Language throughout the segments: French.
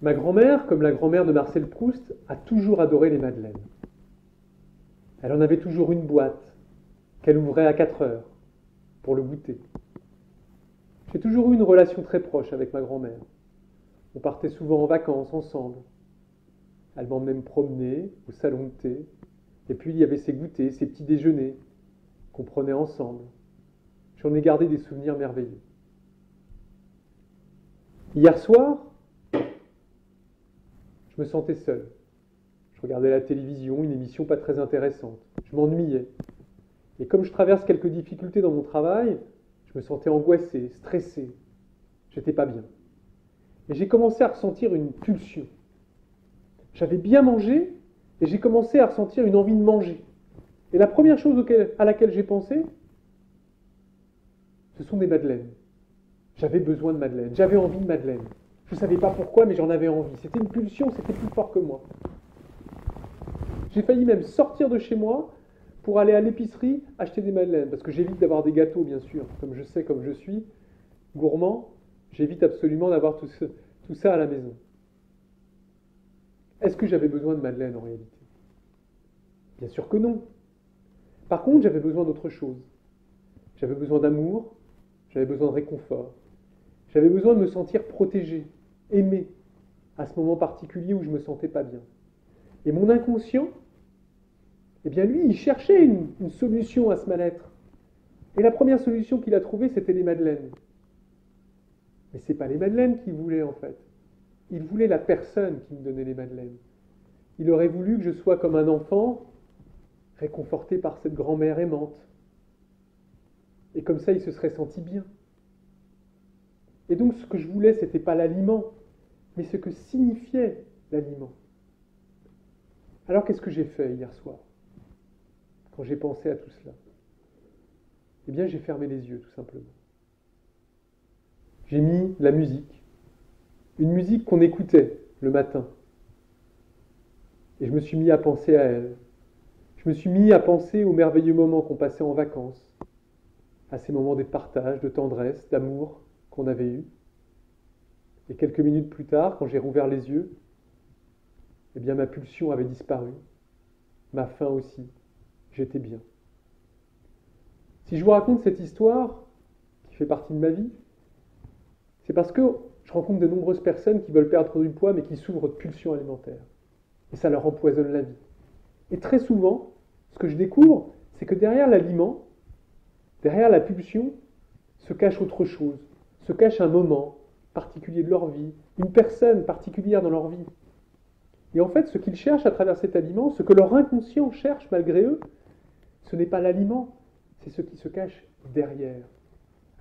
Ma grand-mère, comme la grand-mère de Marcel Proust, a toujours adoré les madeleines. Elle en avait toujours une boîte qu'elle ouvrait à 4 heures pour le goûter. J'ai toujours eu une relation très proche avec ma grand-mère. On partait souvent en vacances ensemble. Elle m'emmenait me promener au salon de thé. Et puis il y avait ses goûters, ses petits déjeuners qu'on prenait ensemble. J'en ai gardé des souvenirs merveilleux. Hier soir, je me sentais seul. Je regardais la télévision, une émission pas très intéressante. Je m'ennuyais. Et comme je traverse quelques difficultés dans mon travail, je me sentais angoissé, stressé. J'étais pas bien. Et j'ai commencé à ressentir une pulsion. J'avais bien mangé et j'ai commencé à ressentir une envie de manger. Et la première chose à laquelle j'ai pensé, ce sont des madeleines. J'avais besoin de madeleines, j'avais envie de madeleines. Je ne savais pas pourquoi, mais j'en avais envie. C'était une pulsion, c'était plus fort que moi. J'ai failli même sortir de chez moi pour aller à l'épicerie acheter des madeleines, parce que j'évite d'avoir des gâteaux, bien sûr. Comme je sais, comme je suis gourmand, j'évite absolument d'avoir tout ça à la maison. Est-ce que j'avais besoin de madeleine en réalité? Bien sûr que non. Par contre, j'avais besoin d'autre chose. J'avais besoin d'amour, j'avais besoin de réconfort. J'avais besoin de me sentir protégé, aimé, à ce moment particulier où je ne me sentais pas bien. Et mon inconscient, eh bien lui, il cherchait une solution à ce mal-être. Et la première solution qu'il a trouvée, c'était les madeleines. Mais ce n'est pas les madeleines qu'il voulait en fait. Il voulait la personne qui me donnait les madeleines. Il aurait voulu que je sois comme un enfant, réconforté par cette grand-mère aimante. Et comme ça, il se serait senti bien. Et donc, ce que je voulais, ce n'était pas l'aliment, mais ce que signifiait l'aliment. Alors, qu'est-ce que j'ai fait hier soir, quand j'ai pensé à tout cela? Eh bien, j'ai fermé les yeux, tout simplement. J'ai mis la musique, une musique qu'on écoutait le matin. Et je me suis mis à penser à elle. Je me suis mis à penser aux merveilleux moments qu'on passait en vacances, à ces moments de partage, de tendresse, d'amour qu'on avait eus. Et quelques minutes plus tard, quand j'ai rouvert les yeux, eh bien ma pulsion avait disparu, ma faim aussi, j'étais bien. Si je vous raconte cette histoire, qui fait partie de ma vie, c'est parce que je rencontre de nombreuses personnes qui veulent perdre du poids mais qui souffrent de pulsions alimentaires. Et ça leur empoisonne la vie. Et très souvent, ce que je découvre, c'est que derrière l'aliment, derrière la pulsion, se cache autre chose, se cache un moment particulier de leur vie, une personne particulière dans leur vie. Et en fait, ce qu'ils cherchent à travers cet aliment, ce que leur inconscient cherche malgré eux, ce n'est pas l'aliment, c'est ce qui se cache derrière.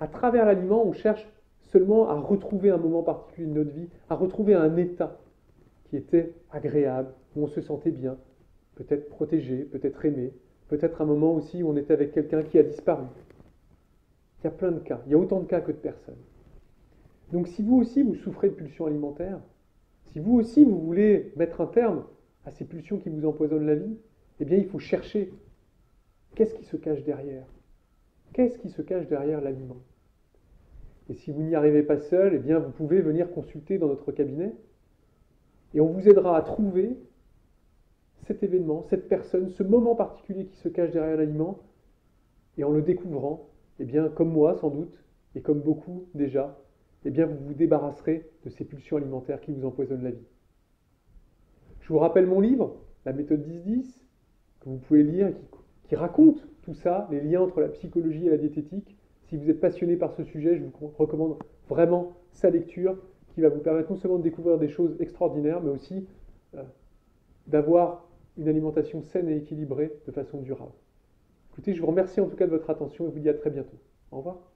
À travers l'aliment, on cherche seulement à retrouver un moment particulier de notre vie, à retrouver un état qui était agréable, où on se sentait bien, peut-être protégé, peut-être aimé, peut-être un moment aussi où on était avec quelqu'un qui a disparu. Il y a plein de cas, il y a autant de cas que de personnes. Donc si vous aussi vous souffrez de pulsions alimentaires, si vous aussi vous voulez mettre un terme à ces pulsions qui vous empoisonnent la vie, eh bien il faut chercher qu'est-ce qui se cache derrière. Qu'est-ce qui se cache derrière l'aliment? Et si vous n'y arrivez pas seul, eh bien vous pouvez venir consulter dans notre cabinet et on vous aidera à trouver cet événement, cette personne, ce moment particulier qui se cache derrière l'aliment, et en le découvrant, eh bien comme moi sans doute, et comme beaucoup déjà, eh bien vous vous débarrasserez de ces pulsions alimentaires qui vous empoisonnent la vie. Je vous rappelle mon livre, La méthode 10-10, que vous pouvez lire et qui raconte tout ça, les liens entre la psychologie et la diététique. Si vous êtes passionné par ce sujet, je vous recommande vraiment sa lecture qui va vous permettre non seulement de découvrir des choses extraordinaires, mais aussi d'avoir une alimentation saine et équilibrée de façon durable. Écoutez, je vous remercie en tout cas de votre attention et vous dis à très bientôt. Au revoir.